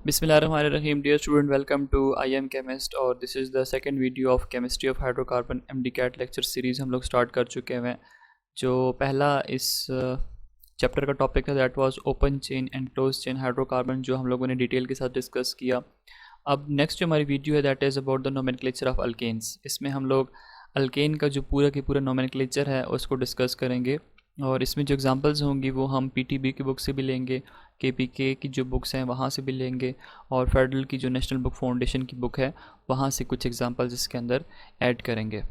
Bismillahirrahmanirrahim. Dear student, welcome to I am Chemist और this is the second video of Chemistry of Hydrocarbon MDCAT lecture series हम लोग start कर चुके हैं। जो पहला इस चैप्टर का टॉपिक है that was open chain and close chain hydrocarbon, जो हम लोगों ने डिटेल के साथ डिस्कस किया। अब नेक्स्ट जो हमारी वीडियो है that is about the nomenclature of alkanes. इसमें हम लोग अल्केन का जो पूरा की पूरा नोमेनक्लेचर है उसको डिस्कस करेंगे और इसमें जो एग्जांपल्स होंगी वो हम पीटीबी की बुक से भी लेंगे, केपीके की जो बुक्स हैं वहाँ से भी लेंगे और फेडरल की जो नेशनल बुक फाउंडेशन की बुक है वहाँ से कुछ एग्जांपल्स इसके अंदर ऐड करेंगे।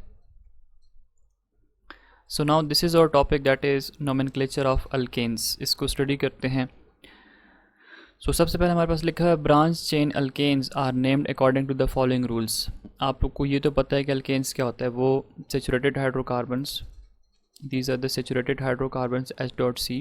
So now this is our topic that is nomenclature of alkanes. इसको स्टडी करते हैं। सो सबसे पहले हमारे पास लिखा है branch chain alkanes are named according to the following rules. आपको ये तो पता है कि अल्केन्स क्या होता है, वो saturated hydrocarbons, these are the saturated hydrocarbons H.C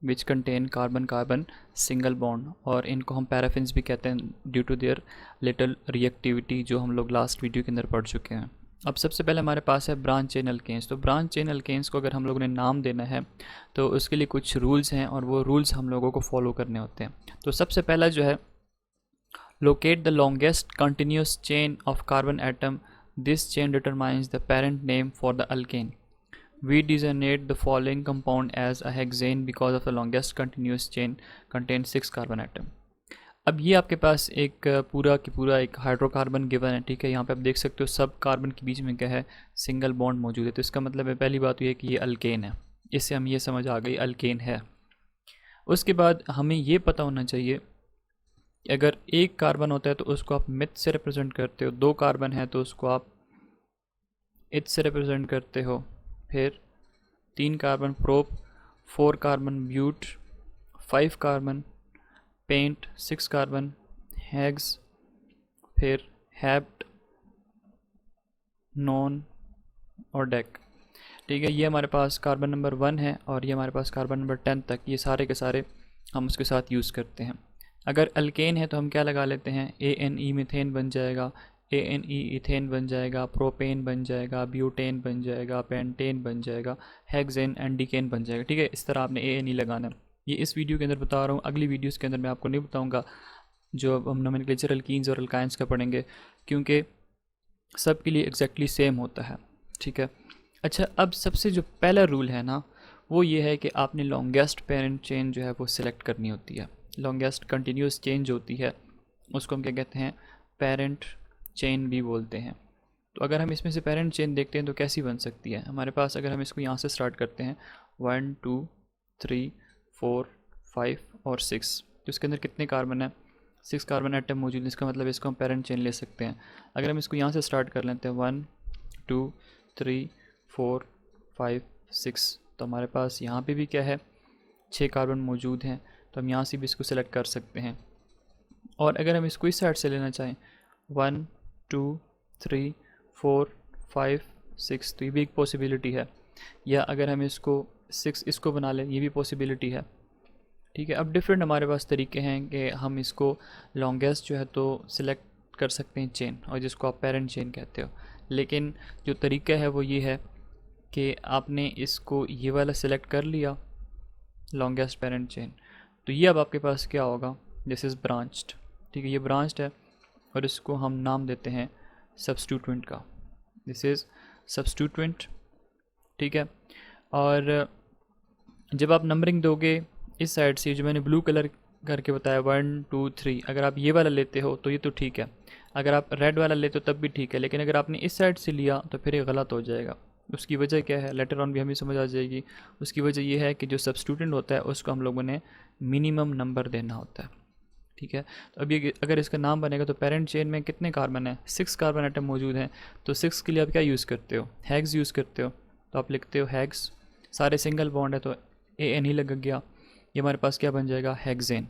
which contain carbon-carbon single bond, और इनको हम पैराफिन्स भी कहते हैं due to their little reactivity, जो हम लोग लास्ट वीडियो के अंदर पढ़ चुके हैं। अब सबसे पहले हमारे पास है ब्रांच चेन अल्केन्स। तो ब्रांच चेन अल्केन्स को अगर हम लोगों ने नाम देना है तो उसके लिए कुछ रूल्स हैं और वो रूल्स हम लोगों को फॉलो करने होते हैं। तो सबसे पहला जो है, locate the longest continuous chain of carbon atom, this chain determines the parent name for the alkane. We designate the following compound as a hexane because of the longest continuous chain contains 6 carbon atom। अब ये आपके पास एक पूरा की पूरा एक hydrocarbon given है, ठीक है। यहाँ पे आप देख सकते हो सब कार्बन के बीच में क्या है, सिंगल बॉन्ड मौजूद है। तो इसका मतलब है पहली बात ये है कि ये अल्केन है, इससे हम ये समझ आ गई अल्केन है। उसके बाद हमें ये पता होना चाहिए कि अगर एक कार्बन होता है तो उसको आप मिथ से रिप्रेजेंट करते हो, 2 कार्बन है तो उसको आप इथ से रिप्रेजेंट करते हो, फिर 3 carbon prop, 4 carbon but, 5 carbon pent, 6 carbon hex, फिर हैप्ट, नॉन और डेक, ठीक है। ये हमारे पास कार्बन नंबर 1 है और ये हमारे पास कार्बन नंबर 10 तक, ये सारे के सारे हम उसके साथ यूज़ करते हैं। अगर अल्केन है तो हम क्या लगा लेते हैं, ANE मीथेन बन जाएगा, ANE इथेन बन जाएगा, प्रोपेन बन जाएगा, ब्यूटेन बन जाएगा, पेंटेन बन जाएगा, हेक्सेन एंडिकेन बन जाएगा, ठीक है। इस तरह आपने ANE लगाना है। ये इस वीडियो के अंदर बता रहा हूँ, अगली वीडियोस के अंदर मैं आपको नहीं बताऊँगा जो अब हम नोमेनक्लेचर अल्कीन्स और अल्काइंस का पढ़ेंगे, क्योंकि सब के लिए एग्जैक्टली सेम होता है, ठीक है। अच्छा, अब सबसे जो पहला रूल है ना वो ये है कि आपने लॉन्गेस्ट पेरेंट चेन जो है वो सिलेक्ट करनी होती है। लॉन्गेस्ट कंटिन्यूस चेन जो होती है उसको हम क्या कहते हैं, पेरेंट चेन भी बोलते हैं। तो अगर हम इसमें से पेरेंट चेन देखते हैं तो कैसी बन सकती है हमारे पास, अगर हम इसको यहाँ से स्टार्ट करते हैं 1 2 3 4 5 और 6, तो इसके अंदर कितने कार्बन है, 6 कार्बन एटम मौजूद है। इसका मतलब इसको हम पेरेंट चेन ले सकते हैं। अगर हम इसको यहाँ से स्टार्ट कर लेते हैं 1 2 3 4 5 6, तो हमारे पास यहाँ पे भी क्या है, 6 कार्बन मौजूद हैं, तो हम यहाँ से भी इसको सिलेक्ट कर सकते हैं। और अगर हम इसको इस साइड से लेना चाहें 1 2 3 4 5 6, तो ये भी एक पॉसिबिलिटी है। या अगर हम इसको 6 इसको बना लें, ये भी पॉसिबिलिटी है, ठीक है। अब डिफरेंट हमारे पास तरीके हैं कि हम इसको लॉन्गेस्ट जो है तो सिलेक्ट कर सकते हैं चेन, और जिसको आप पेरेंट चेन कहते हो। लेकिन जो तरीका है वो ये है कि आपने इसको ये वाला सिलेक्ट कर लिया लॉन्गेस्ट पेरेंट चेन, तो ये अब आपके पास क्या होगा, दिस इज़ ब्रांच्ड, ठीक है। ये ब्रांच्ड है और इसको हम नाम देते हैं सब्स्टिट्यूएंट का, दिस इज़ सब्स्टिट्यूएंट, ठीक है। और जब आप नंबरिंग दोगे इस साइड से, जो मैंने ब्लू कलर करके बताया 1 2 3, अगर आप ये वाला लेते हो तो ये तो ठीक है, अगर आप रेड वाला लेते हो तब भी ठीक है, लेकिन अगर आपने इस साइड से लिया तो फिर ये गलत हो जाएगा। उसकी वजह क्या है, लेटर ऑन भी हमें समझ आ जाएगी। उसकी वजह ये है कि जो सब्स्टिट्यूएंट होता है उसको हम लोगों ने मिनिमम नंबर देना होता है, ठीक है। तो अब ये अगर इसका नाम बनेगा तो पेरेंट चेन में कितने कार्बन है, 6 कार्बन एटम मौजूद हैं, तो 6 के लिए आप क्या यूज़ करते हो, हैग्स यूज़ करते हो, तो आप लिखते हो हैग्स, सारे सिंगल बॉन्ड है तो AN ही लग गया, ये हमारे पास क्या बन जाएगा, हेक्सेन,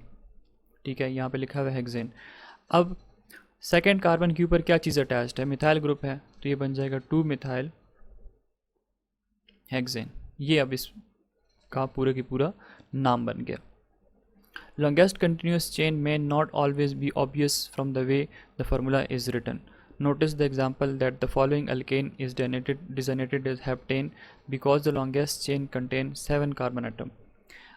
ठीक है। यहाँ पे लिखा हुआ है हेक्सेन। अब सेकेंड कार्बन के ऊपर क्या चीज़ अटैच्ड है, मिथाइल ग्रुप है, तो ये बन जाएगा 2 मिथाइल हेक्सेन। ये अब इसका पूरा की पूरा नाम बन गया। Longest continuous chain may not always be obvious from the way the formula is written. Notice the example that the following alkane is designated as heptane because the longest chain contains 7 carbon atom.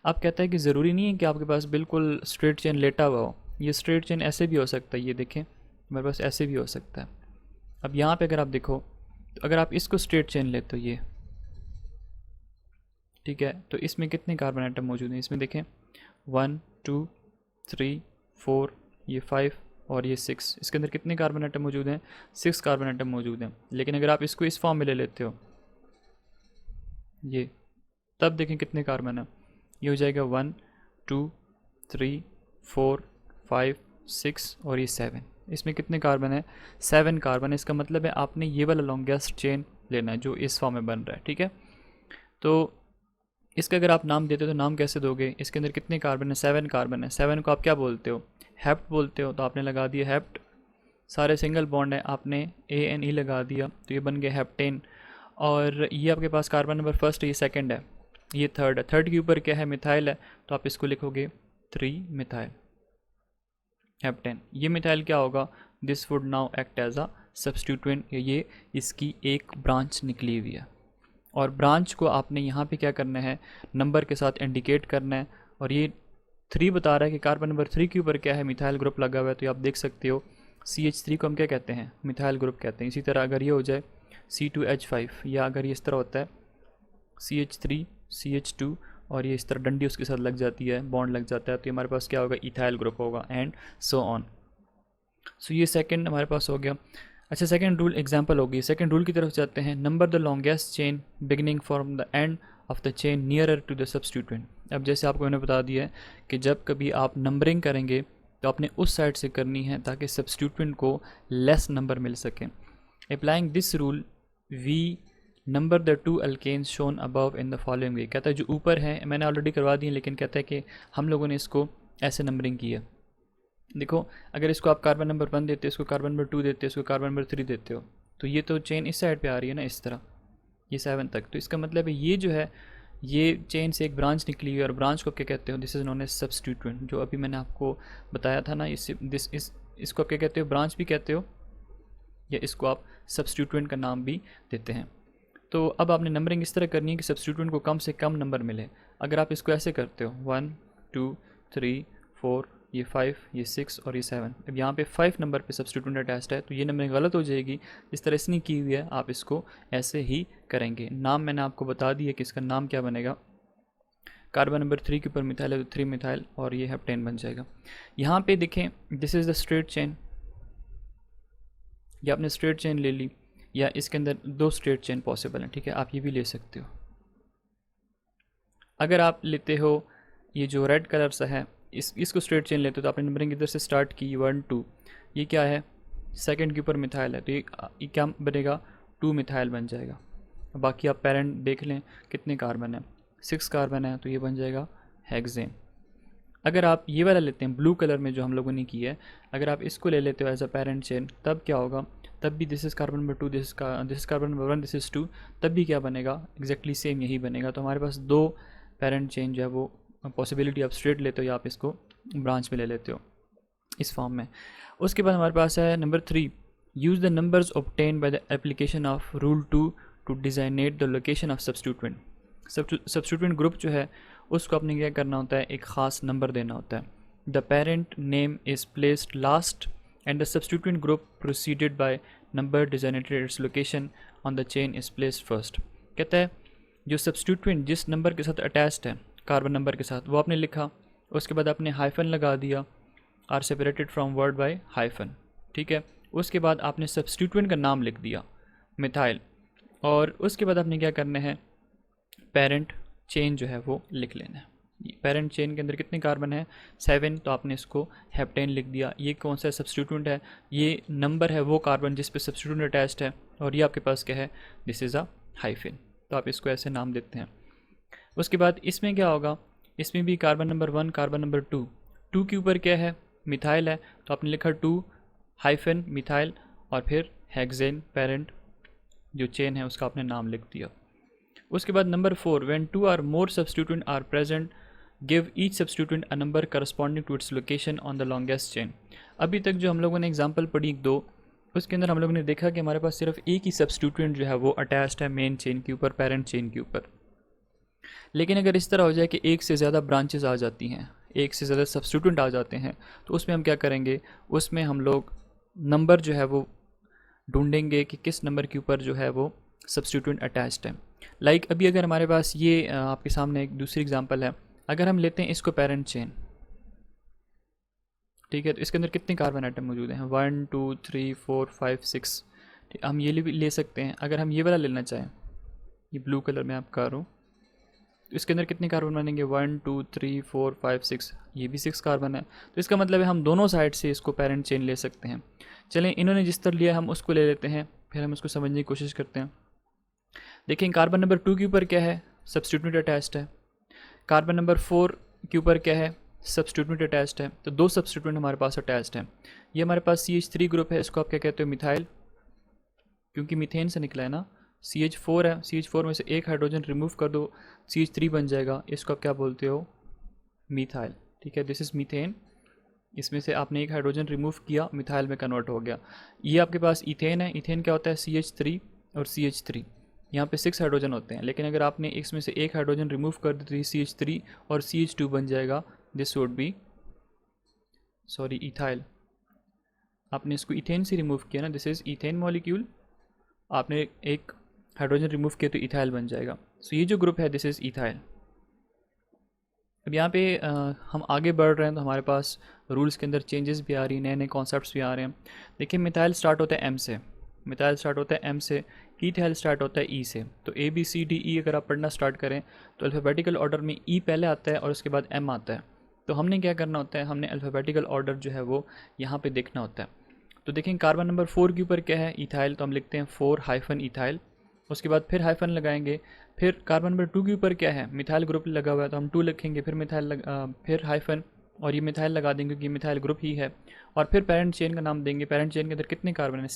अब कहता है कि ज़रूरी नहीं है कि आपके पास बिल्कुल स्ट्रेट चेन लेटा हुआ हो, ये स्ट्रेट चेन ऐसे भी हो सकता है, ये देखें हमारे पास ऐसे भी हो सकता है। अब यहाँ पे अगर आप देखो तो अगर आप इसको स्ट्रेट चेन लेते हो ये, ठीक है, तो इसमें कितने कार्बन आइटम मौजूद हैं? इसमें देखें 1 2 3 4, ये 5 और ये 6। इसके अंदर कितने कार्बन आइटम मौजूद हैं? 6 कार्बन आइटम मौजूद हैं। लेकिन अगर आप इसको इस फॉर्म में ले लेते हो ये, तब देखें कितने कार्बन है। ये हो जाएगा 1 2 3 4 5 6 और ये 7। इसमें कितने कार्बन है? 7 कार्बन है। इसका मतलब है आपने ये वाला लॉन्गेस्ट चेन लेना है जो इस फॉर्म में बन रहा है, ठीक है। तो इसका अगर आप नाम देते हो तो नाम कैसे दोगे? इसके अंदर कितने कार्बन है? 7 कार्बन है। 7 को आप क्या बोलते हो? हेप्ट बोलते हो। तो आपने लगा दिया हेप्ट, सारे सिंगल बॉन्ड है, आपने ANE लगा दिया तो ये बन गया हेप्टेन। और ये आपके पास कार्बन नंबर फर्स्ट है, ये सेकंड है, ये थर्ड है। थर्ड के ऊपर क्या है? मिथाइल है, तो आप इसको लिखोगे 3 मिथाइल हेप्टेन। ये मिथाइल क्या होगा? This would now act as a substituent. ये इसकी एक ब्रांच निकली हुई है और ब्रांच को आपने यहाँ पे क्या करना है? नंबर के साथ इंडिकेट करना है। और ये 3 बता रहा है कि कार्बन नंबर 3 के ऊपर क्या है? मिथाइल ग्रुप लगा हुआ है। तो आप देख सकते हो CH3 को हम क्या कहते हैं? मिथाइल ग्रुप कहते हैं। इसी तरह अगर ये हो जाए C2H5, या अगर ये इस तरह होता है CH3 CH2 और ये इस तरह डंडी उसके साथ लग जाती है, बॉन्ड लग जाता है, तो हमारे पास क्या होगा? इथाइल ग्रुप होगा, एंड सो ऑन। सो ये सेकंड हमारे पास हो गया। अच्छा, सेकंड रूल एग्जांपल होगी। सेकंड रूल की तरफ जाते हैं। Number the longest chain beginning from the end of the chain nearer to the substituent. अब जैसे आपको मैंने बता दिया है कि जब कभी आप नंबरिंग करेंगे तो आपने उस साइड से करनी है ताकि सब्स्टिट्यूएंट को लेस नंबर मिल सके। Applying this rule we number the 2 alkanes shown above in the following way. कहता है जो ऊपर है मैंने ऑलरेडी करवा दी है, लेकिन कहता है कि हम लोगों ने इसको ऐसे नंबरिंग की है। देखो, अगर इसको आप कार्बन नंबर 1 देते हो, इसको कार्बन नंबर 2 देते हो, इसको कार्बन नंबर 3 देते हो, तो ये तो चेन इस साइड पे आ रही है ना, इस तरह, ये 7 तक। तो इसका मतलब है ये जो है, ये चेन से एक ब्रांच निकली हुई है। और ब्रांच को क्या कहते हो? This is known as substituent, जो अभी मैंने आपको बताया था ना। इसको आप क्या कहते हो? ब्रांच भी कहते हो, या इसको आप सब्स्टिट्यूएंट का नाम भी देते हैं। तो अब आपने नंबरिंग इस तरह करनी है कि सब्स्टिट्यूएंट को कम से कम नंबर मिले। अगर आप इसको ऐसे करते हो 1 2 3 4, ये 5, ये 6 और ये 7, अब यहाँ पे 5 नंबर पे सब्स्टिट्यूएंट अटैच्ड है, तो ये नंबरिंग गलत हो जाएगी। इस तरह इसने की हुई है, आप इसको ऐसे ही करेंगे। नाम मैंने आपको बता दिया कि इसका नाम क्या बनेगा। कार्बन नंबर 3 के ऊपर मिथाइल है तो 3 मिथाइल और ये हेप्टेन बन जाएगा। यहाँ पे देखें, this is the straight chain. ये आपने स्ट्रेट चेन ले ली, या इसके अंदर 2 स्ट्रेट चेन पॉसिबल हैं, ठीक है, आप ये भी ले सकते हो। अगर आप लेते हो ये जो रेड कलर सा है, इसको स्ट्रेट चेन लेते हो, तो आपने नंबरिंग इधर से स्टार्ट की 1 2, ये क्या है? सेकंड के ऊपर मिथाइल है, तो ये क्या बनेगा? 2 मिथाइल बन जाएगा। बाकी आप पेरेंट देख लें कितने कार्बन है, 6 कार्बन है, तो ये बन जाएगा हेक्सेन। अगर आप ये वाला लेते हैं ब्लू कलर में जो हम लोगों ने की है, अगर आप इसको ले लेते हो एज अ पेरेंट चेन, तब क्या होगा? तब भी this is carbon number 2, this is carbon number 1, this is 2, तब भी क्या बनेगा? एग्जैक्टली सेम यही बनेगा। तो हमारे पास 2 पेरेंट चेन जो है वो पॉसिबिलिटी आप स्ट्रेट लेते हो या आप इसको ब्रांच में ले लेते हो इस फॉर्म में। उसके बाद हमारे पास है number 3, use the numbers obtained by the application of rule 2 to designate the location of substituent. Substituent group जो है उसको आपने क्या करना होता है? एक ख़ास नंबर देना होता है। The parent name is placed last and the substituent group preceded by number designated its location on the chain is placed first. कहता है जो सब्स्टिट्यूएंट जिस नंबर के साथ अटैच्ड है कार्बन नंबर के साथ, वो आपने लिखा, उसके बाद आपने हाइफन लगा दिया, are separated from word by hyphen, ठीक है। उसके बाद आपने सब्स्टिट्यूएंट का नाम लिख दिया मिथाइल, और उसके बाद आपने क्या करना है? पेरेंट चेन जो है वो लिख लेना है। पेरेंट चेन के अंदर कितने कार्बन है? 7, तो आपने इसको हेप्टेन लिख दिया। ये कौन सा सब्स्टिट्यूएंट है? ये नंबर है वो कार्बन जिस पे सब्स्टिट्यूएंट अटैच्ड है, और ये आपके पास क्या है? दिस इज़ अ हाइफिन, तो आप इसको ऐसे नाम देते हैं। उसके बाद इसमें क्या होगा? इसमें भी कार्बन नंबर 1, कार्बन नंबर 2 के ऊपर क्या है? मिथाइल है, तो आपने लिखा 2 हाइफन मिथाइल और फिर हेक्सेन, पेरेंट जो चेन है उसका आपने नाम लिख दिया। उसके बाद नंबर 4, व्हेन 2 और more substituent are present give each substituent a number corresponding to its location on the longest chain. अभी तक जो हम लोगों ने एग्जांपल पढ़ी 2, उसके अंदर हम लोगों ने देखा कि हमारे पास सिर्फ एक ही सब्स्टिट्यूएंट जो है वो अटैच्ड है मेन चेन के ऊपर, पेरेंट चेन के ऊपर। लेकिन अगर इस तरह हो जाए कि एक से ज़्यादा ब्रांचेस आ जाती हैं, एक से ज़्यादा सब्स्टिट्यूएंट आ जाते हैं तो उसमें हम क्या करेंगे, उसमें हम लोग नंबर जो है वो ढूंढेंगे कि किस नंबर के ऊपर जो है वो सब्स्टिट्यूएंट अटैच्ड है। लाइक अभी अगर हमारे पास ये आपके सामने एक दूसरी एग्जांपल है, अगर हम लेते हैं इसको पेरेंट चेन, ठीक है, तो इसके अंदर कितने कार्बन आइटम मौजूद हैं, 1 2 3 4 5 6। ठीक, हम ये भी ले सकते हैं। अगर हम ये वाला लेना चाहें, ये ब्लू कलर में आप कर रहा हूँ, तो इसके अंदर कितने कार्बन बनेंगे, 1 2 3 4 5 6, ये भी 6 कार्बन है। तो इसका मतलब है हम दोनों साइड से इसको पेरेंट चेन ले सकते हैं। चलें, इन्होंने जिस तरह लिया हम उसको ले लेते हैं, फिर हम उसको समझने की कोशिश करते हैं। देखें कार्बन नंबर 2 के ऊपर क्या है, सब्स्टिट्यूएंट अटैच्ड है। कार्बन नंबर 4 के ऊपर क्या है, सब्स्टिट्यूएंट अटैच्ड है। तो 2 सब्स्टिट्यूएंट हमारे पास अटैच्ड है। ये हमारे पास CH3 ग्रुप है, इसको आप क्या कहते हो, मिथाइल, क्योंकि मीथेन से निकला है ना। CH4 है, CH4 में से एक हाइड्रोजन रिमूव कर दो, CH3 बन जाएगा, इसको आप क्या बोलते हो, मिथाइल। ठीक है, दिस इज़ मीथेन, इसमें से आपने एक हाइड्रोजन रिमूव किया, मिथाइल में कन्वर्ट हो गया। ये आपके पास इथेन है, इथेन क्या होता है, CH3 और CH3, यहाँ पे 6 हाइड्रोजन होते हैं, लेकिन अगर आपने इसमें से एक हाइड्रोजन रिमूव कर दी CH3 और CH2 बन जाएगा, this would be sorry ethyl. आपने इसको इथेन से रिमूव किया ना, दिस इज़ इथेन मॉलिक्यूल, आपने एक हाइड्रोजन रिमूव किया तो इथाइल बन जाएगा। सो ये जो ग्रुप है दिस इज़ इथाइल। अब यहाँ पे हम आगे बढ़ रहे हैं तो हमारे पास रूल्स के अंदर चेंजेस भी आ रही हैं, नए नए कॉन्सेप्ट्स भी आ रहे हैं। देखिए मिथाइल स्टार्ट होता है M से, मिथाइल स्टार्ट होता है M से, इथाइल स्टार्ट होता है E से। तो ABCDE अगर आप पढ़ना स्टार्ट करें तो अल्फ़ाबेटिकल ऑर्डर में E पहले आता है और उसके बाद M आता है। तो हमने क्या करना होता है, हमने अल्फ़ाबेटिकल ऑर्डर जो है वो यहाँ पर देखना होता है। तो देखें कार्बन नंबर 4 के ऊपर क्या है, इथाइल, तो हम लिखते हैं 4 इथाइल, उसके बाद फिर हाइफन लगाएंगे। फिर कार्बन नंबर 2 के ऊपर क्या है, मिथाइल ग्रुप लगा हुआ है, तो हम 2 लिखेंगे, फिर फिर हाइफन और ये मिथाइल लगा देंगे क्योंकि मिथाइल ग्रुप ही है। और फिर पेरेंट चेन का नाम देंगे, पेरेंट चेन के अंदर कितने कार्बन है,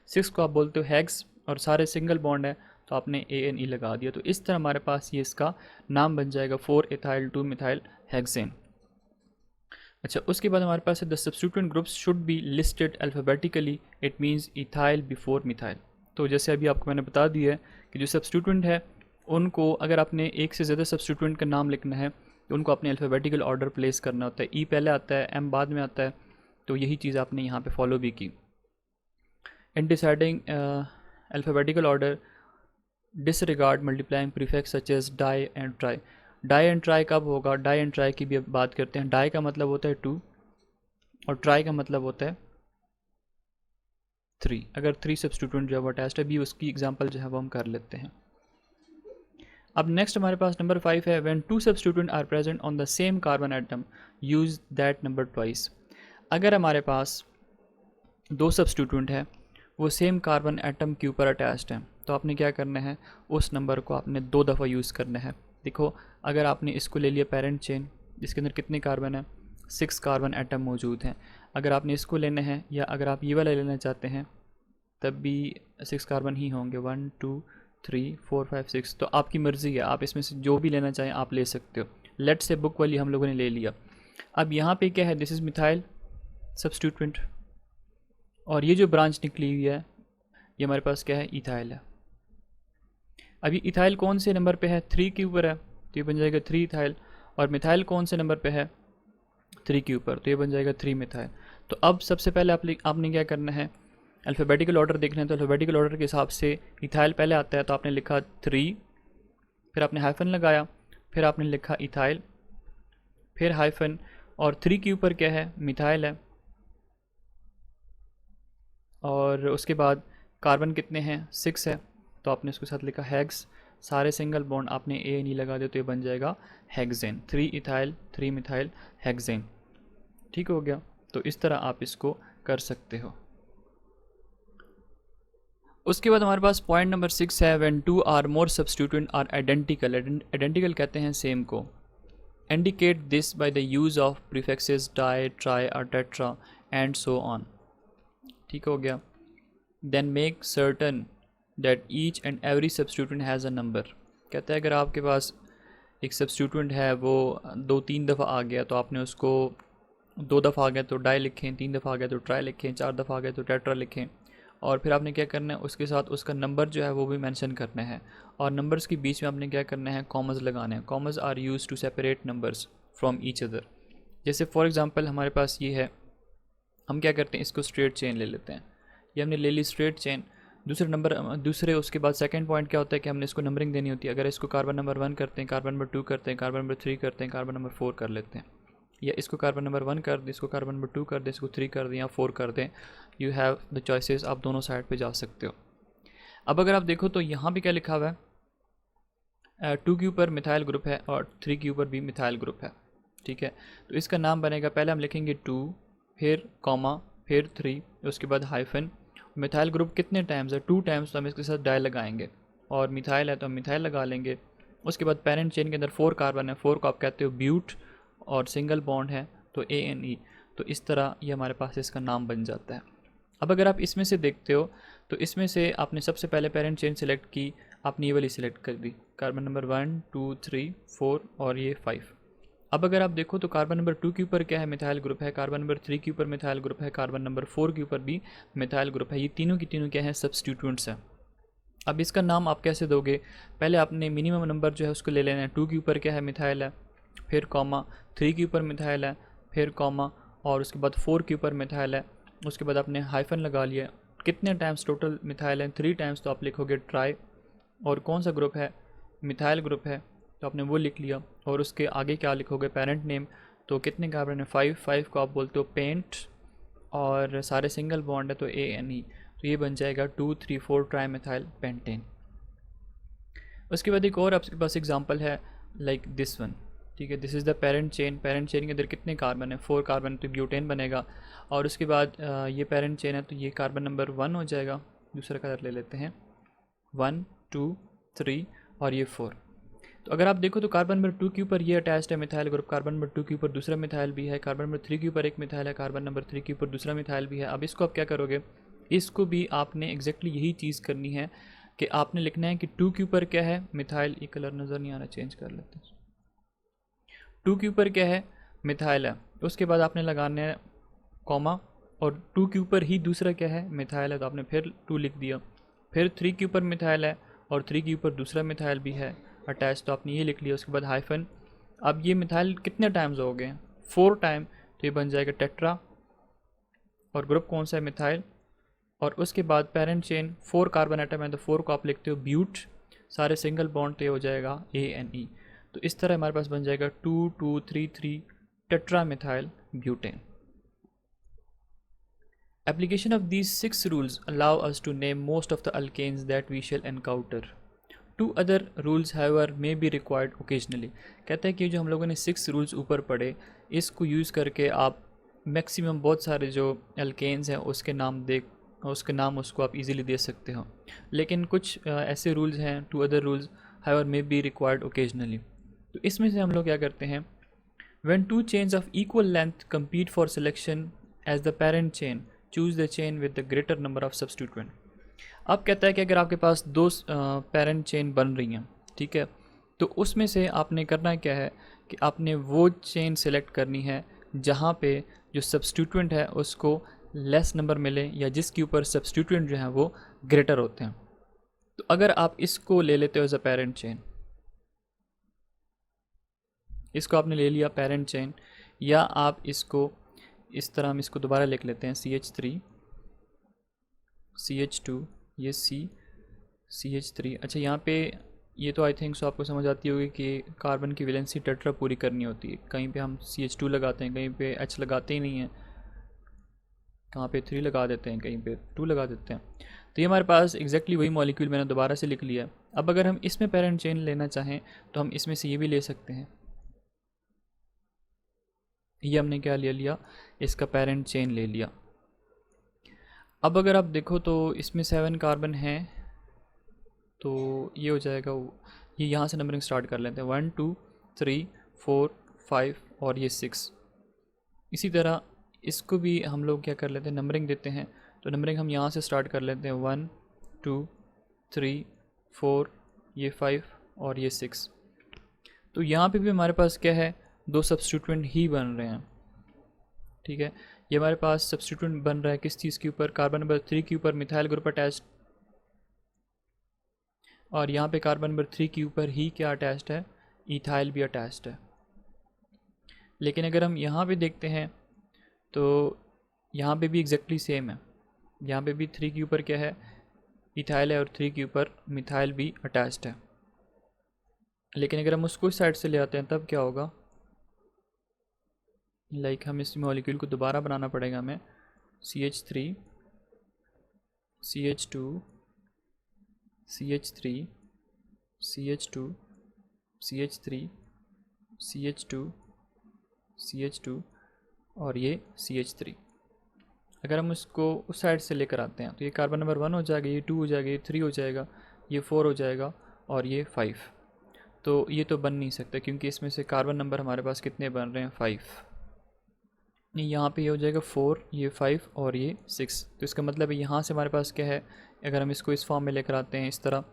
6 को आप बोलते हो हेक्स, और सारे सिंगल बॉन्ड है तो आपने ANE लगा दिया। तो इस तरह हमारे पास ये इसका नाम बन जाएगा 4 इथाइल 2 मिथाइल हेक्सेन। अच्छा, उसके बाद हमारे पास है the substituent groups should be listed alphabetically, it means ethyl before methyl. तो जैसे अभी आपको मैंने बता दिया है कि जो सब्स्टिट्यूएंट है उनको अगर आपने एक से ज़्यादा सब्स्टिट्यूएंट का नाम लिखना है तो उनको अपने अल्फ़ाबेटिकल ऑर्डर प्लेस करना होता है। E पहले आता है, M बाद में आता है, तो यही चीज़ आपने यहाँ पे फॉलो भी की। In deciding alphabetical order disregard multiplying prefix such as di and tri. Di and tri कब होगा, डाई एंड ट्राई की भी अब बात करते हैं। डाई का मतलब होता है 2 और ट्राई का मतलब होता है 3। अगर 3 सब्स्टिट्यूएंट जो है वो अटैच्ड है, भी उसकी एग्जांपल जो है वो हम कर लेते हैं। अब नेक्स्ट हमारे पास नंबर 5 है, when 2 substituent are present on the same carbon atom use that number twice. अगर हमारे पास 2 सब्स्टिट्यूएंट है वो सेम कार्बन एटम के ऊपर अटैच्ड है तो आपने क्या करना है, उस नंबर को आपने 2 दफ़ा यूज़ करना है। देखो अगर आपने इसको ले लिया पेरेंट चेन, जिसके अंदर कितने कार्बन है, 6 कार्बन एटम मौजूद हैं। अगर आपने इसको लेना है या अगर आप ये वाला लेना चाहते हैं तब भी 6 कार्बन ही होंगे, 1 2 3 4 5 6। तो आपकी मर्ज़ी है, आप इसमें से जो भी लेना चाहें आप ले सकते हो। लेट से बुक वाली हम लोगों ने ले लिया। अब यहाँ पे क्या है, दिस इज़ मिथाइल सब्स्टिट्यूएंट, और ये जो ब्रांच निकली हुई है ये हमारे पास क्या है, इथाइल है। अभी इथाइल कौन से नंबर पे है, 3 के ऊपर है, तो ये बन जाएगा 3 इथाइल। और मिथाइल कौन से नंबर पे है, 3 के ऊपर, तो ये बन जाएगा 3 मिथाइल। तो अब सबसे पहले आपने क्या करना है, अल्फ़ाबेटिकल ऑर्डर देखना है। तो अल्फ़ाबेटिकल ऑर्डर के हिसाब से इथाइल पहले आता है तो आपने लिखा 3, फिर आपने हाइफन लगाया, फिर आपने लिखा इथाइल, फिर हाइफन, और 3 के ऊपर क्या है, मिथाइल है। और उसके बाद कार्बन कितने हैं, 6 है, तो आपने उसके साथ लिखा हेक्स, सारे सिंगल बॉन्ड आपने ANE लगा दिया तो ये बन जाएगा हेक्सेन, 3 इथाइल 3 मिथाइल हेक्सेन। ठीक हो गया, तो इस तरह आप इसको कर सकते हो। उसके बाद हमारे पास पॉइंट नंबर 6 है, when 2 or more substituent are identical, identical कहते हैं सेम को, indicate this by the use of prefixes di tri और टेट्रा एंड सो ऑन। ठीक हो गया, then make certain that each and every substituent has a number. कहता है अगर आपके पास एक सब्स्टिट्यूएंट है वो 2-3 दफ़ा आ गया तो आपने उसको 2 दफ़ा आ गया तो डाई लिखें, 3 दफ़ा आ गया तो ट्राई लिखें, 4 दफ़ा आ गया तो टेट्रा लिखें। और फिर आपने क्या करना है, उसके साथ उसका नंबर जो है वो भी मेंशन करना है। और नंबर्स के बीच में आपने क्या करना है, कॉमर्स लगाने हैं। Commas are used to separate numbers from each other. जैसे फॉर एग्ज़ाम्पल हमारे पास ये है, हम क्या करते हैं, इसको स्ट्रेट चेन ले लेते हैं। ये हमने ले ली स्ट्रेट चेन। दूसरे उसके बाद सेकंड पॉइंट क्या होता है कि हमने इसको नंबरिंग देनी होती है। अगर इसको कार्बन नंबर 1 करते हैं, कार्बन नंबर 2 करते हैं, कार्बन नंबर 3 करते हैं, कार्बन नंबर 4 कर लेते हैं, या इसको कार्बन नंबर 1 कर दें, इसको कार्बन नंबर 2 कर दें, इसको 3 कर दें या 4 कर दें, यू हैव द चॉइसेस, आप दोनों साइड पे जा सकते हो। अब अगर आप देखो तो यहाँ पे क्या लिखा हुआ है, 2 के ऊपर मिथाइल ग्रुप है और 3 के ऊपर भी मिथाइल ग्रुप है, ठीक है। तो इसका नाम बनेगा, पहले हम लिखेंगे 2, फिर कॉमा, फिर 3, उसके बाद हाइफन। मिथाइल ग्रुप कितने टाइम्स है, 2 टाइम्स, तो हम इसके साथ डाई लगाएंगे, और मिथाइल है तो हम मिथाइल लगा लेंगे। उसके बाद पेरेंट चेन के अंदर 4 कार्बन है, 4 को आप कहते हो ब्यूट, और सिंगल बॉन्ड है तो ANE। तो इस तरह ये हमारे पास इसका नाम बन जाता है। अब अगर आप इसमें से देखते हो तो इसमें से आपने सबसे पहले पेरेंट चेन सेलेक्ट की, आपने ये वाली सिलेक्ट कर दी, कार्बन नंबर 1 2 3 4 और ये 5। अब अगर आप देखो तो कार्बन नंबर 2 के ऊपर क्या है, मिथाइल ग्रुप है, कार्बन नंबर 3 के ऊपर मिथाइल ग्रुप है, कार्बन नंबर 4 के ऊपर भी मिथाइल ग्रुप है। ये तीनों की तीनों क्या है, सब्स्टिट्यूएंट्स हैं। अब इसका नाम आप कैसे दोगे, पहले आपने मिनिमम नंबर जो है उसको ले लेना है। 2 के ऊपर क्या है, मिथाइल है, फिर कॉमा, 3 के ऊपर मिथाइल है, फिर कॉमा, और उसके बाद 4 के ऊपर मिथाइल है, उसके बाद आपने हाइफन लगा लिया। कितने टाइम्स टोटल मिथाइल है, 3 टाइम्स, तो आप लिखोगे ट्राई। और कौन सा ग्रुप है, मिथाइल ग्रुप है, तो आपने वो लिख लिया। और उसके आगे क्या लिखोगे, पेरेंट नेम, तो कितने कार्बन है, 5 को आप बोलते हो पेंट, और सारे सिंगल बॉन्ड है तो ANE। तो ये बन जाएगा 2 3 4 ट्राई मिथाइल पेंटेन। उसके बाद एक और आपके पास एग्जांपल है लाइक दिस वन, ठीक है। This is the parent chain. Parent chain के अंदर कितने कार्बन है, 4 कार्बन, तो ब्यूटेन बनेगा। और उसके बाद ये पेरेंट चेन है तो ये कार्बन नंबर 1 हो जाएगा। दूसरा कलर ले लेते हैं, 1 2 3 और ये 4। तो अगर आप देखो तो कार्बन नंबर 2 के ऊपर ये अटैच्ड है मिथाइल ग्रुप, कार्बन नंबर 2 के ऊपर दूसरा मिथाइल भी है, कार्बन नंबर 3 के ऊपर एक मिथाइल है, कार्बन नंबर 3 के ऊपर दूसरा मिथाइल भी है। अब इसको आप क्या करोगे, इसको भी आपने एग्जैक्टली यही चीज़ करनी है कि आपने लिखना है कि 2 के ऊपर क्या है, मिथाइल, ये कलर नज़र नहीं आ रहा, चेंज कर लेते हैं। 2 के ऊपर क्या है, मिथाइल है, उसके बाद आपने लगाना है कॉमा, और 2 के ऊपर ही दूसरा क्या है, मिथाइल है, तो आपने फिर 2 लिख दिया। फिर 3 के ऊपर मिथाइल है और 3 के ऊपर दूसरा मिथाइल भी है अटैच, तो आपने ये लिख लिया। उसके बाद हाइफन। अब ये मिथाइल कितने टाइम्स हो गए, 4 टाइम, तो ये बन जाएगा टेट्रा, और ग्रुप कौन सा है, मिथाइल। और उसके बाद पेरेंट चेन 4 कार्बन एटम है तो 4 को आप लिखते हो ब्यूट, सारे सिंगल बॉन्ड पे हो जाएगा ANE। तो इस तरह हमारे पास बन जाएगा 2 2 3 3 tetra methyl butane. Application of these 6 rules allow us to name most of the alkanes that we shall encounter. 2 other rules however may be required occasionally. कहते हैं कि जो हम लोगों ने 6 रूल्स ऊपर पढ़े, इसको यूज़ करके आप मैक्सिमम बहुत सारे जो अल्केन्स हैं उसके नाम उसको आप इजीली दे सकते हो। लेकिन कुछ ऐसे रूल्स हैं, 2 other rules however may be required occasionally। तो इसमें से हम लोग क्या करते हैं, when 2 chains of equal length compete for selection as the parent chain, choose the chain with the greater number of substituent. अब कहता है कि अगर आपके पास 2 पेरेंट चेन बन रही हैं, ठीक है, तो उसमें से आपने करना क्या है कि आपने वो चेन सेलेक्ट करनी है जहाँ पे जो सब्स्टिट्यूएंट है उसको लेस नंबर मिले, या जिसके ऊपर सब्स्टिट्यूएंट जो है वो ग्रेटर होते हैं। तो अगर आप इसको ले लेते हो एज अ पेरेंट चेन, इसको आपने ले लिया पेरेंट चेन, या आप इसको इस तरह, हम इसको दोबारा लिख लेते हैं, CH3 CH2 ये CH3। अच्छा, यहाँ पे ये तो आई थिंक सो आपको समझ आती होगी कि कार्बन की वैलेंसी टेट्रा पूरी करनी होती है। कहीं पे हम CH2 लगाते हैं, कहीं पे H लगाते ही नहीं हैं, कहाँ पे 3 लगा देते हैं, कहीं पे 2 लगा देते हैं। तो ये हमारे पास एग्जैक्टली वही मॉलिक्यूल मैंने दोबारा से लिख लिया। अब अगर हम इसमें पेरेंट चेन लेना चाहें तो हम इसमें से ये भी ले सकते हैं। ये हमने क्या ले लिया, इसका पेरेंट चेन ले लिया। अब अगर आप देखो तो इसमें 7 कार्बन हैं, तो ये हो जाएगा, ये यहाँ से नंबरिंग स्टार्ट कर लेते हैं, 1 2 3 4 5 और ये 6। इसी तरह इसको भी हम लोग क्या कर लेते हैं, नंबरिंग देते हैं। तो नंबरिंग हम यहाँ से स्टार्ट कर लेते हैं, 1 2 3 4 ये 5 और ये 6। तो यहाँ पे भी हमारे पास क्या है, 2 सब्स्टिट्यूएंट ही बन रहे हैं, ठीक है। ये हमारे पास सब्स्टिट्यूएंट बन रहा है किस चीज़ के ऊपर, कार्बन नंबर 3 के ऊपर मिथाइल ग्रुप अटैच्ड, और यहाँ पे कार्बन नंबर 3 के ऊपर ही क्या अटैच्ड है, इथाइल भी अटैच्ड है। लेकिन अगर हम यहाँ पे देखते हैं तो यहाँ पे भी एग्जैक्टली सेम है, यहाँ पे भी 3 के ऊपर क्या है, इथाइल है, और 3 के ऊपर मिथाइल भी अटैच्ड है। लेकिन अगर हम उसको इस साइड से ले आते हैं तब क्या होगा, हम इस मॉलिक्यूल को दोबारा बनाना पड़ेगा हमें, CH3 CH2 CH3 CH2 CH3 CH2 CH2 और ये CH3। अगर हम इसको उस साइड से लेकर आते हैं तो ये कार्बन नंबर 1 हो जाएगा, ये 2 हो जाएगा, ये 3 हो जाएगा, ये 4 हो जाएगा और ये 5। तो ये तो बन नहीं सकता क्योंकि इसमें से कार्बन नंबर हमारे पास कितने बन रहे हैं, 5। यहाँ पे ये हो जाएगा 4, ये 5 और ये 6। तो इसका मतलब है यहाँ से हमारे पास क्या है, अगर हम इसको इस फॉर्म में लेकर आते हैं इस तरह,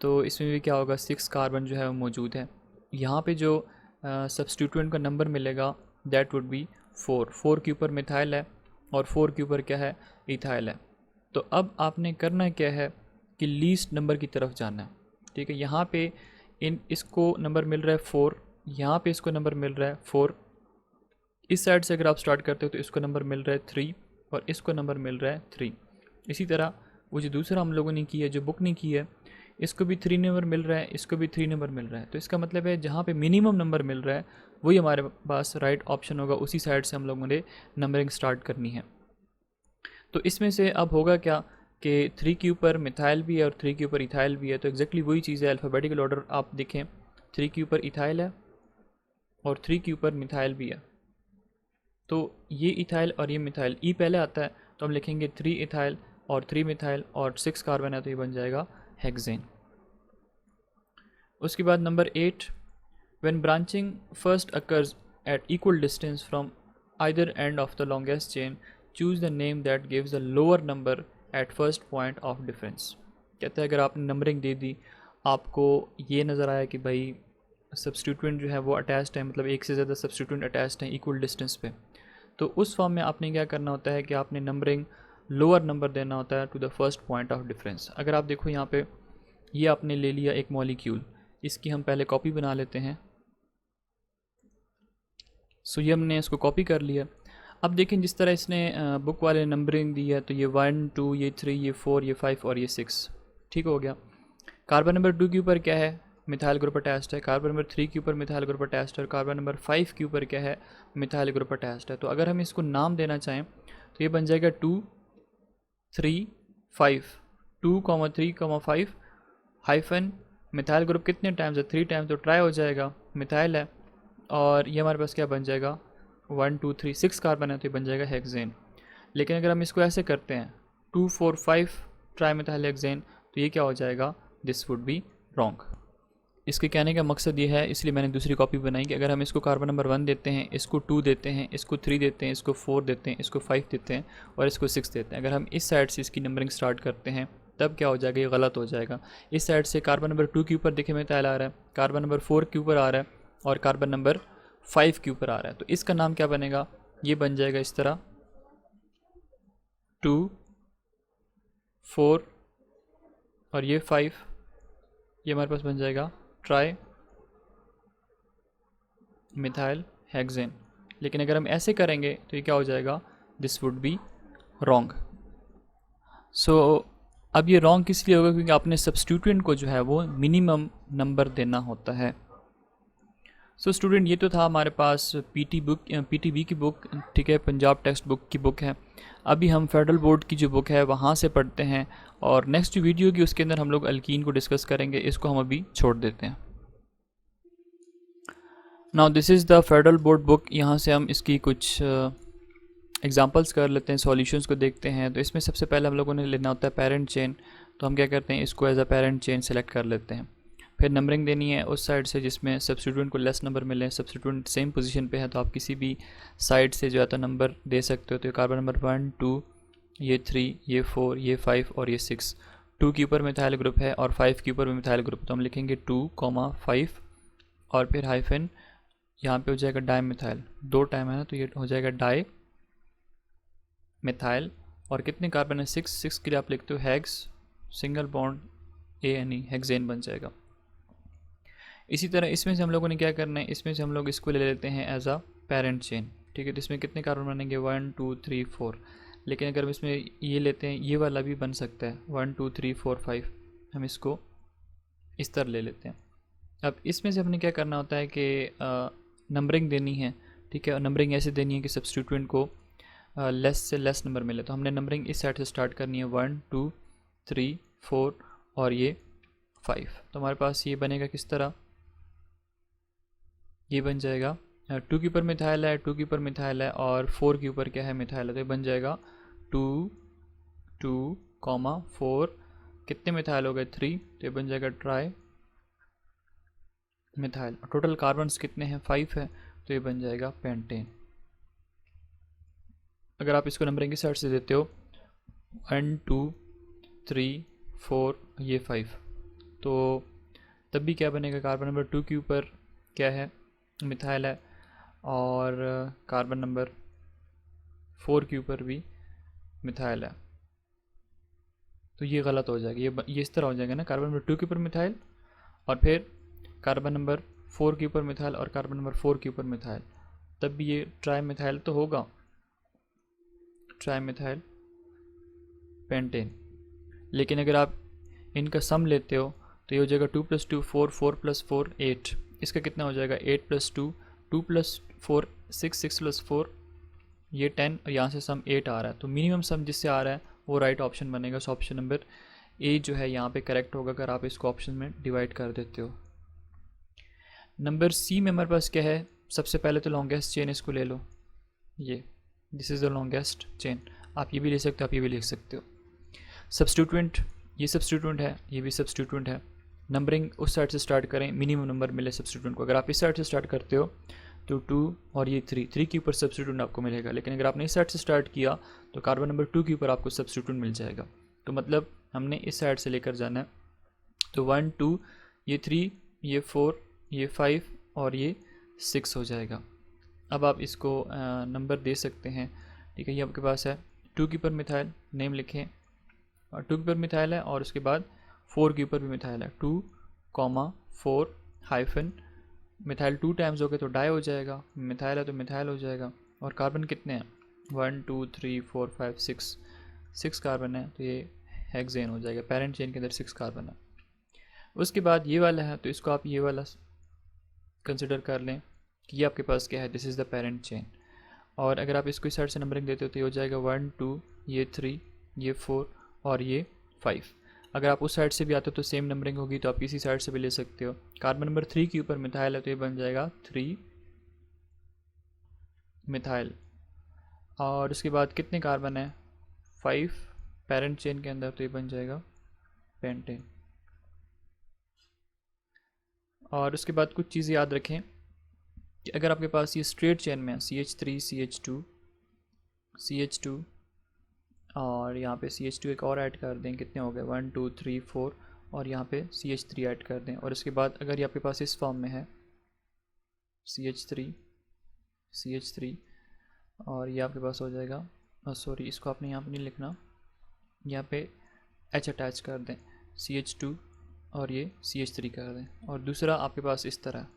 तो इसमें भी क्या होगा, 6 कार्बन जो है वो मौजूद है। यहाँ पे जो सब्स्टिट्यूएंट का नंबर मिलेगा दैट वुड बी 4 के ऊपर मिथाइल है और 4 के ऊपर क्या है, इथाइल है। तो अब आपने करना क्या है कि लीस्ट नंबर की तरफ जाना है, ठीक है। यहाँ पे इसको नंबर मिल रहा है 4, यहाँ पे इसको नंबर मिल रहा है 4। इस साइड से अगर आप स्टार्ट करते हो तो इसको नंबर मिल रहा है 3 और इसको नंबर मिल रहा है 3। इसी तरह वो जो दूसरा हम लोगों ने की है, जो बुक ने की है, इसको भी 3 नंबर मिल रहा है, इसको भी 3 नंबर मिल रहा है। तो इसका मतलब है जहाँ पे मिनिमम नंबर मिल रहा है वही हमारे पास राइट ऑप्शन होगा, उसी साइड से हम लोगों ने नंबरिंग स्टार्ट करनी है। तो इसमें से अब होगा क्या कि 3 के ऊपर मिथाइल भी है और 3 के ऊपर इथाइल भी है, तो एग्जैक्टली वही चीज़ है। अल्फ़ाबेटिकल ऑर्डर आप देखें, 3 के ऊपर इथाइल है और 3 के ऊपर मिथाइल भी है। तो ये इथाइल और ये मिथाइल, ई पहले आता है तो हम लिखेंगे 3 इथाइल और 3 मिथाइल और 6 कार्बन है तो ये बन जाएगा हेक्सेन। उसके बाद number 8, when branching first occurs at equal distance from either and of the longest chain, choose the name that gives the lower number at first point of difference. कहते हैं अगर आपने नंबरिंग दे दी, आपको ये नज़र आया कि भाई सब्स्टिट्यूएंट जो है वो अटैच्ड है, मतलब एक से ज़्यादा सब्स्टिट्यूएंट अटैच्ड हैं इक्वल डिस्टेंस पे, तो उस फॉर्म में आपने क्या करना होता है कि आपने नंबरिंग लोअर नंबर देना होता है to the first point of difference. अगर आप देखो यहाँ पे ये आपने ले लिया एक मॉलिक्यूल, इसकी हम पहले कॉपी बना लेते हैं। सो ये हमने इसको कॉपी कर लिया। अब देखें जिस तरह इसने बुक वाले नंबरिंग दी है, तो ये 1 2 ये 3 ये 4 ये 5 और ये 6, ठीक हो गया। कार्बन नंबर 2 के ऊपर क्या है, मिथाइल ग्रुप अटैच्ड है। कार्बन नंबर 3 के ऊपर मिथाइल ग्रुप अटैच्ड है और कार्बन नंबर 5 के ऊपर क्या है, मिथाइल ग्रुप अटैच्ड है। तो अगर हम इसको नाम देना चाहें तो ये बन जाएगा 2 3 5, 2 3 5 हाइफन मिथाइल ग्रुप कितने टाइम्स है, 3 टाइम्स, तो ट्राई हो जाएगा, मिथाइल है और ये हमारे पास क्या बन जाएगा 1 2 3 6 कार्बन है तो ये बन जाएगा हेक्सेन। लेकिन अगर हम इसको ऐसे करते हैं 2 4 5 ट्राई मिथाइल हेक्सेन, तो ये क्या हो जाएगा, दिस वुड बी रॉन्ग। इसके कहने का मकसद ये है, इसलिए मैंने दूसरी कॉपी बनाई कि अगर हम इसको कार्बन नंबर 1 देते हैं, इसको 2 देते हैं, इसको 3 देते हैं, इसको 4 देते हैं, इसको 5 देते हैं और इसको 6 देते हैं, अगर हम इस साइड से इसकी नंबरिंग स्टार्ट करते हैं तब क्या हो जाएगा, ये गलत हो जाएगा। इस साइड से कार्बन नंबर 2 के ऊपर देखिए मिथाइल आ रहा है, कार्बन नंबर 4 के ऊपर आ रहा है और कार्बन नंबर 5 के ऊपर आ रहा है, तो इसका नाम क्या बनेगा, ये बन जाएगा इस तरह 2 4 और ये 5, ये हमारे पास बन जाएगा ट्राई मिथाइल हेक्सेन। लेकिन अगर हम ऐसे करेंगे तो ये क्या हो जाएगा, दिस वुड बी रॉन्ग। सो अब ये रॉन्ग किस लिए होगा, क्योंकि आपने सब्स्टिट्यूएंट को जो है वो मिनिमम नंबर देना होता है। सो स्टूडेंट, ये तो था हमारे पास पीटीबी की बुक, ठीक है, पंजाब टेक्स्ट बुक की बुक है। अभी हम फेडरल बोर्ड की जो बुक है वहाँ से पढ़ते हैं और नेक्स्ट वीडियो की उसके अंदर हम लोग अल्कीन को डिस्कस करेंगे, इसको हम अभी छोड़ देते हैं। Now this is the federal board book, यहाँ से हम इसकी कुछ एग्जांपल्स कर लेते हैं, सॉल्यूशंस को देखते हैं। तो इसमें सबसे पहले हम लोगों ने लेना होता है पेरेंट चेन, तो हम क्या करते हैं, इसको as a parent chain select कर लेते हैं। फिर नंबरिंग देनी है उस साइड से जिसमें सब्स्टिट्यूएंट को लेस नंबर मिले, सब्स्टिट्यूएंट सेम पोजीशन पे है तो आप किसी भी साइड से जो है तो नंबर दे सकते हो। तो कार्बन नंबर 1 2 ये 3 ये 4 ये 5 और ये 6, 2 के ऊपर मिथाइल ग्रुप है और 5 के ऊपर भी मिथाइल ग्रुप, तो हम लिखेंगे 2 5 और फिर हाइफन, यहाँ पे हो जाएगा डाई मिथाइल, 2 टाइम है ना तो ये हो जाएगा डाई मिथाइल। और कितने कार्बन है, 6 के लिए आप लिखते हो hex, single bond ANE, hexane बन जाएगा। इसी तरह इसमें से हम लोगों ने क्या करना है, इसमें से हम लोग इसको ले लेते हैं एज अ पेरेंट चेन, ठीक है। तो इसमें कितने कार्बन बनेंगे, 1 2 3 4। लेकिन अगर हम इसमें ये लेते हैं, ये वाला भी बन सकता है 1 2 3 4 5, हम इसको इस तरह ले लेते हैं। अब इसमें से हमने क्या करना होता है कि नंबरिंग देनी है, ठीक है। और नंबरिंग ऐसे देनी है कि सब्स्टिट्यूएंट को लेस से लेस नंबर मिले। तो हमने नंबरिंग इस साइड से स्टार्ट करनी है, 1 2 3 4 और ये 5। तो हमारे पास ये बनेगा किस तरह, ये बन जाएगा 2 के ऊपर मिथाइल है, 2 के ऊपर मिथाइल है और 4 के ऊपर क्या है, मिथाइल है। तो ये बन जाएगा 2 2 4, कितने मिथाइल हो गए, 3। तो ये बन जाएगा ट्राई मिथाइल। टोटल कार्बन्स कितने हैं, 5 है। तो ये बन जाएगा पेंटेन। अगर आप इसको नंबरिंग की साइड से देते हो 1 2 3 4 ये 5, तो तब भी क्या बनेगा, कार्बन नंबर 2 के ऊपर क्या है, मिथाइल है और कार्बन नंबर 4 के ऊपर भी मिथाइल है। तो ये गलत हो जाएगा, ये इस तरह हो जाएगा ना, कार्बन नंबर 2 के ऊपर मिथाइल और फिर कार्बन नंबर 4 के ऊपर मिथाइल और कार्बन नंबर 4 के ऊपर मिथाइल, तब भी ये ट्राई मिथाइल तो होगा, ट्राई मिथाइल पेंटेन। लेकिन अगर आप इनका सम लेते हो तो ये हो जाएगा 2 + 2 4, 4 + 4 8। इसका कितना हो जाएगा, 8 + 2, 2 + 4 6, 6 + 4 ये 10 और यहाँ से सम 8 आ रहा है। तो मिनिमम सम जिससे आ रहा है वो राइट ऑप्शन बनेगा। सो ऑप्शन नंबर ए जो है यहाँ पे करेक्ट होगा अगर आप इसको ऑप्शन में डिवाइड कर देते हो। नंबर सी में हमारे पास क्या है, सबसे पहले तो लॉन्गेस्ट चेन इसको ले लो, ये this is the longest chain. आप ये भी ले सकते हो, आप ये भी लिख सकते हो। सब्स्टिट्यूएंट, ये सब्स्टिट्यूएंट है, ये भी सब्स्टिट्यूएंट है। नंबरिंग उस साइड से स्टार्ट करें, मिनिमम नंबर मिले सब्स्टिट्यूएंट को। अगर आप इस साइड से स्टार्ट करते हो तो 2 और ये 3 के ऊपर सब्स्टिट्यूएंट आपको मिलेगा। लेकिन अगर आपने इस साइड से स्टार्ट किया तो कार्बन नंबर 2 के ऊपर आपको सब्स्टिट्यूएंट मिल जाएगा। तो मतलब हमने इस साइड से लेकर जाना है। तो 1 2 ये 3 ये 4 ये 5 और ये 6 हो जाएगा। अब आप इसको नंबर दे सकते हैं, ठीक है। ये आपके पास है 2 के ऊपर मिथाइल, नेम लिखें, और 2 के ऊपर मिथाइल है और उसके बाद 4 के ऊपर भी मिथाइल है, 2 4 हाइफन मिथाइल 2 टाइम्स हो गए तो डाई हो जाएगा, मिथाइल है तो मिथाइल हो जाएगा। और कार्बन कितने हैं, 1 2 3 4 5 6 कार्बन है, तो ये हेक्सेन हो जाएगा। पेरेंट चेन के अंदर 6 कार्बन है। उसके बाद ये वाला है तो इसको आप ये वाला कंसिडर कर लें कि ये आपके पास क्या है, this is the parent chain. और अगर आप इसको इस साइड से नंबरिंग देते हो तो ये हो जाएगा 1 2 ये 3 ये 4 और ये 5। अगर आप उस साइड से भी आते हो तो सेम नंबरिंग होगी, तो आप इसी साइड से भी ले सकते हो। कार्बन नंबर 3 के ऊपर मिथाइल है तो ये बन जाएगा 3 मिथाइल। और उसके बाद कितने कार्बन है, 5 पेरेंट चेन के अंदर, तो ये बन जाएगा पेंटेन। और उसके बाद कुछ चीज़ें याद रखें कि अगर आपके पास ये स्ट्रेट चेन में CH3 CH2 और यहाँ पे CH2 एक और ऐड कर दें, कितने हो गए, 1 2 3 4 और यहाँ पे CH3 ऐड कर दें। और इसके बाद अगर ये आपके पास इस फॉर्म में है CH3 और ये आपके पास हो जाएगा, सॉरी इसको आपने यहाँ पे नहीं लिखना, यहाँ पे H अटैच कर दें, CH2 और ये CH3 कर दें। और दूसरा आपके पास इस तरह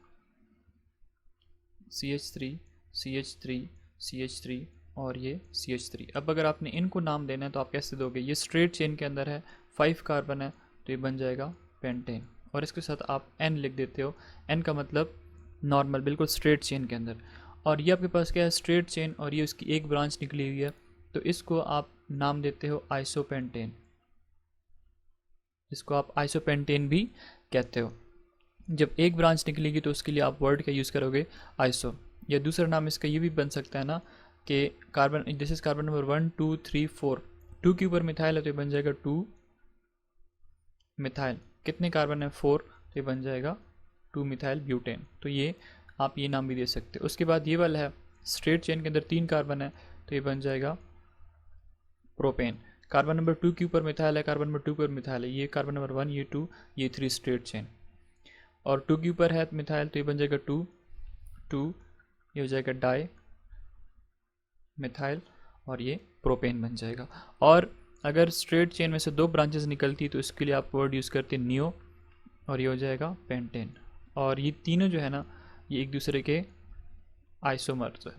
CH3 और ये CH3। अब अगर आपने इनको नाम देना है तो आप कैसे दोगे, ये स्ट्रेट चेन के अंदर है, 5 कार्बन है तो ये बन जाएगा पेंटेन। और इसके साथ आप N लिख देते हो, N का मतलब नॉर्मल, बिल्कुल स्ट्रेट चेन के अंदर। और ये आपके पास क्या है, स्ट्रेट चेन और ये उसकी एक ब्रांच निकली हुई है तो इसको आप नाम देते हो आइसोपेंटेन, इसको आप आइसोपेंटेन भी कहते हो। जब एक ब्रांच निकलेगी तो उसके लिए आप वर्ड का यूज़ करोगे आइसो। या दूसरा नाम इसका ये भी बन सकता है ना कि carbon, this is carbon number 1 2 3 4, 2 के ऊपर मिथाइल है तो ये बन जाएगा 2 मिथाइल। कितने कार्बन है, 4, तो ये बन जाएगा 2 मिथाइल ब्यूटेन। तो ये आप ये नाम भी दे सकते हो। उसके बाद ये वाला है स्ट्रेट चेन के अंदर 3 कार्बन है तो ये बन जाएगा प्रोपेन। कार्बन नंबर 2 के ऊपर मिथाइल है, कार्बन नंबर 2 के ऊपर मिथाइल है, ये कार्बन नंबर 1 ये 2 ये 3 स्ट्रेट चेन। और 2 के ऊपर है मिथाइल तो ये बन जाएगा 2 ये हो जाएगा डाई मिथाइल और ये प्रोपेन बन जाएगा। और अगर स्ट्रेट चेन में से 2 ब्रांचेस निकलती तो इसके लिए आप वर्ड यूज़ करते हैं नियो और ये हो जाएगा पेंटेन। और ये तीनों जो है ना ये एक दूसरे के आइसोमर्स है,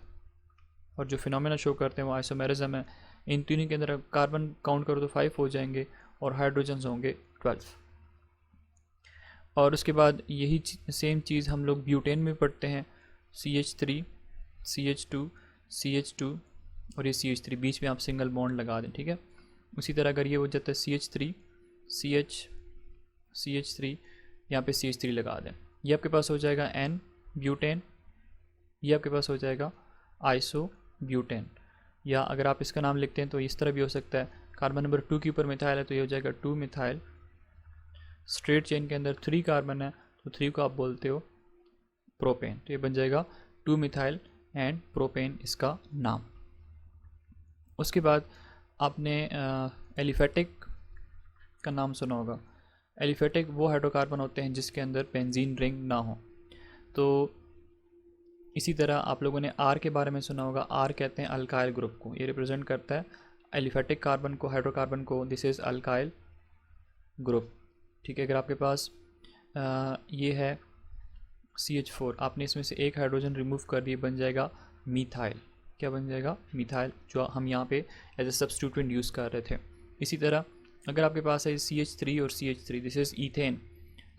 और जो फिनोमेना शो करते हैं वो आइसोमेरिज्म है। इन तीनों के अंदर कार्बन काउंट करो तो 5 हो जाएंगे और हाइड्रोजन होंगे 12। और उसके बाद यही सेम चीज़ हम लोग ब्यूटेन में पढ़ते हैं, CH3 CH2 CH2 और ये CH3, बीच में आप सिंगल बॉन्ड लगा दें, ठीक है। उसी तरह अगर ये हो जाता है CH3 CH3 यहाँ पे CH3 लगा दें, ये आपके पास हो जाएगा N ब्यूटेन, ये आपके पास हो जाएगा आइसो ब्यूटेन। या अगर आप इसका नाम लिखते हैं तो इस तरह भी हो सकता है, कार्बन नंबर 2 के ऊपर मिथाइल है तो ये हो जाएगा 2 मिथाइल। स्ट्रेट चेन के अंदर 3 कार्बन है तो 3 को आप बोलते हो प्रोपेन, तो ये बन जाएगा 2 मिथाइल एंड प्रोपेन इसका नाम। उसके बाद आपने एलिफेटिक का नाम सुना होगा। एलिफेटिक वो हाइड्रोकार्बन होते हैं जिसके अंदर बेंजीन रिंग ना हो। तो इसी तरह आप लोगों ने आर के बारे में सुना होगा, आर कहते हैं अल्काइल ग्रुप को, ये रिप्रेजेंट करता है एलिफेटिक कार्बन को, हाइड्रोकार्बन को, दिस इज़ अल्काइल ग्रुप, ठीक है। अगर आपके पास ये है CH4, आपने इसमें से एक हाइड्रोजन रिमूव कर दिए, बन जाएगा मीथाइल। क्या बन जाएगा? मीथाइल, जो हम यहाँ पे एज ए सब्स्टिट्यूटेंट यूज़ कर रहे थे। इसी तरह अगर आपके पास है CH3 और CH3, दिस इज़ ईथेन,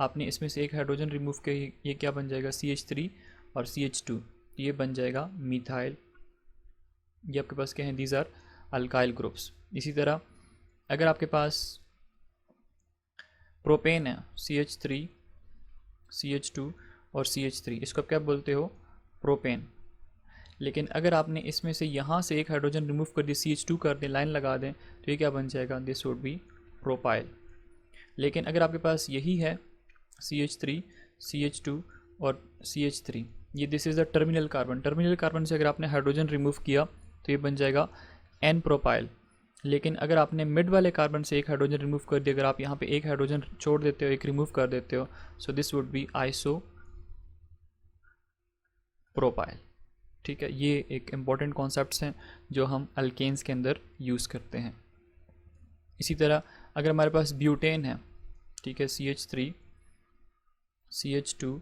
आपने इसमें से एक हाइड्रोजन रिमूव किया, ये क्या बन जाएगा? CH3 और CH2, ये बन जाएगा मीथाइल। ये आपके पास क्या है? These are alkyl groups. इसी तरह अगर आपके पास प्रोपेन है, CH3 CH2 और CH3, इसको आप क्या बोलते हो? प्रोपेन। लेकिन अगर आपने इसमें से यहाँ से एक हाइड्रोजन रिमूव कर दी, CH2 कर दें, लाइन लगा दें, तो ये क्या बन जाएगा? This would be propyl. लेकिन अगर आपके पास यही है CH3 CH2 और CH3, ये this is the terminal carbon. Terminal carbon से अगर आपने हाइड्रोजन रिमूव किया तो ये बन जाएगा N प्रोपाइल। लेकिन अगर आपने मिड वाले कार्बन से एक हाइड्रोजन रिमूव कर दिया, अगर आप यहाँ पे एक हाइड्रोजन छोड़ देते हो, एक रिमूव कर देते हो, so this would be iso propyl, ठीक है। ये एक इम्पॉर्टेंट कॉन्सेप्ट्स हैं जो हम अल्केन्स के अंदर यूज़ करते हैं। इसी तरह अगर हमारे पास ब्यूटेन है, ठीक है, CH3 CH2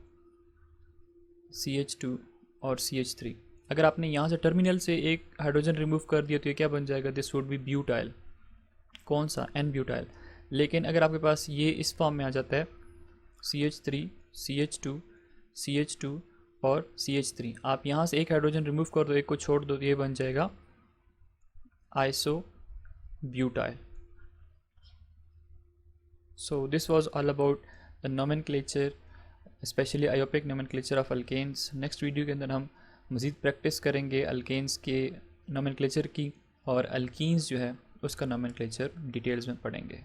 CH2 और CH3, अगर आपने यहाँ से टर्मिनल से एक हाइड्रोजन रिमूव कर दिया तो ये क्या बन जाएगा? This would be butyl. कौन सा? N butyl. लेकिन अगर आपके पास ये इस फॉर्म में आ जाता है CH3 CH2 CH2 और CH3, आप यहाँ से एक हाइड्रोजन रिमूव कर दो, एक को छोड़ दो, तो ये बन जाएगा iso butyl. So this was all about the nomenclature, specially IUPAC nomenclature of alkanes. Next video के अंदर हम मज़ीद प्रैक्टिस करेंगे अल्केन्स के नोमेनक्लेचर की, और अल्कीन्स जो है उसका नोमेनक्लेचर डिटेल्स में पढ़ेंगे।